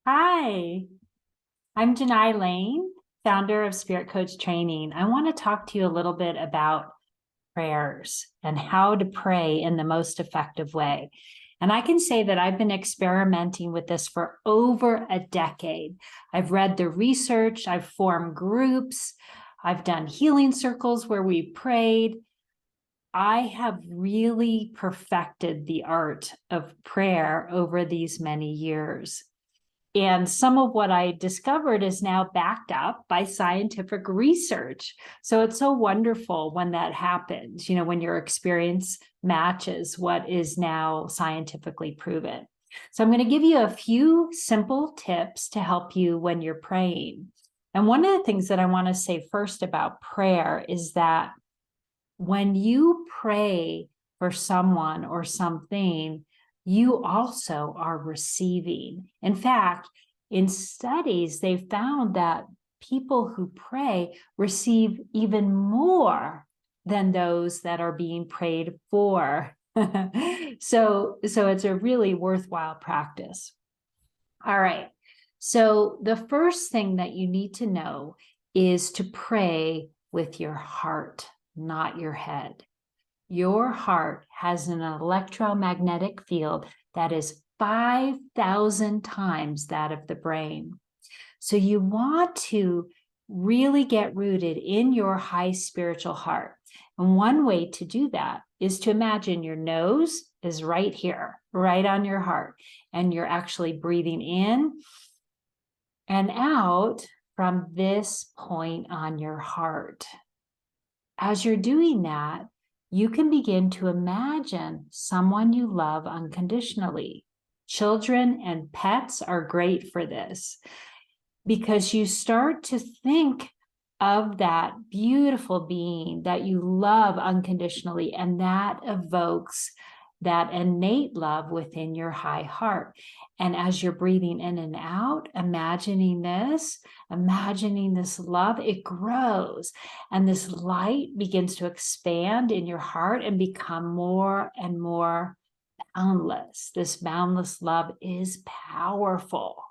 Hi, I'm Janai Lane, founder of Spirit Coach Training. I want to talk to you a little bit about prayers and how to pray in the most effective way. And I can say that I've been experimenting with this for over a decade. I've read the research, I've formed groups, I've done healing circles where we prayed. I have really perfected the art of prayer over these many years. And some of what I discovered is now backed up by scientific research. So it's so wonderful when that happens, when your experience matches what is now scientifically proven. So I'm going to give you a few simple tips to help you when you're praying. And one of the things that I want to say first about prayer is that when you pray for someone or something, you also are receiving. In fact, in studies, they found that people who pray receive even more than those that are being prayed for. So it's a really worthwhile practice. All right. So the first thing that you need to know is to pray with your heart, not your head. Your heart has an electromagnetic field that is 5,000 times that of the brain. So you want to really get rooted in your high spiritual heart. And one way to do that is to imagine your nose is right here, right on your heart, and you're actually breathing in and out from this point on your heart. As you're doing that, you can begin to imagine someone you love unconditionally. Children and pets are great for this because you start to think of that beautiful being that you love unconditionally, and that evokes that innate love within your high heart. And as you're breathing in and out, imagining this love, it grows. And this light begins to expand in your heart and become more and more boundless. This boundless love is powerful.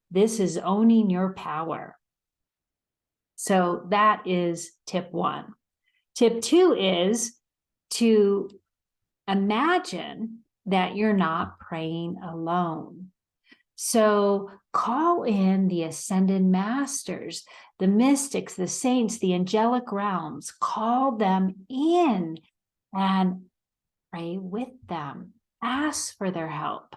This is owning your power. So that is tip one. Tip two is to imagine that you're not praying alone. So call in the ascended masters, the mystics, the saints, the angelic realms. Call them in and pray with them. Ask for their help.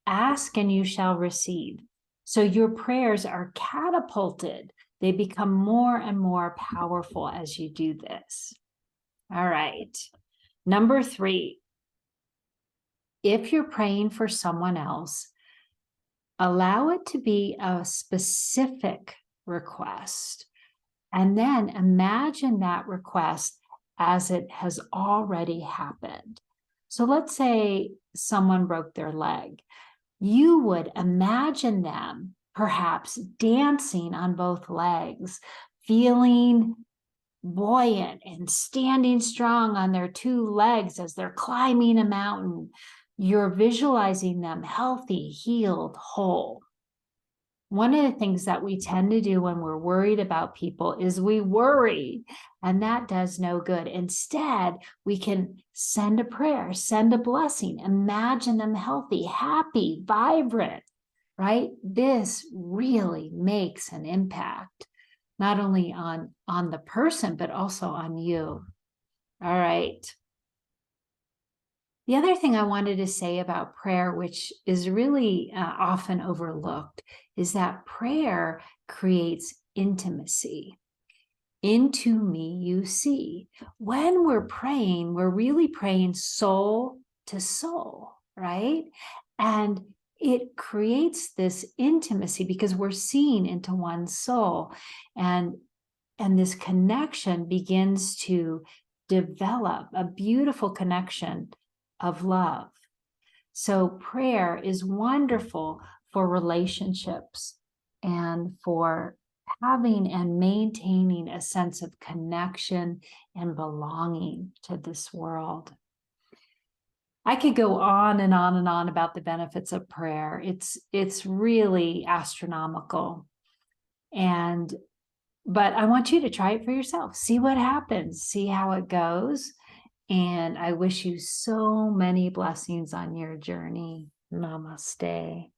Ask and you shall receive. So your prayers are catapulted. They become more and more powerful as you do this. All right. Number three, if you're praying for someone else, allow it to be a specific request. And then imagine that request as it has already happened. So let's say someone broke their leg. You would imagine them perhaps dancing on both legs, feeling buoyant and standing strong on their two legs as they're climbing a mountain. You're visualizing them healthy, healed, whole. One of the things that we tend to do when we're worried about people is we worry, and that does no good. Instead, we can send a prayer, send a blessing, imagine them healthy, happy, vibrant, right? This really makes an impact, not only on the person, but also on you. All right. The other thing I wanted to say about prayer, which is really often overlooked, is that prayer creates intimacy. Into me you see. When we're praying, we're really praying soul to soul, right? And it creates this intimacy because we're seeing into one soul. And this connection begins to develop a beautiful connection of love. So prayer is wonderful for relationships and for having and maintaining a sense of connection and belonging to this world. I could go on and on and on about the benefits of prayer. It's really astronomical. But I want you to try it for yourself. See what happens, see how it goes. And I wish you so many blessings on your journey. Namaste.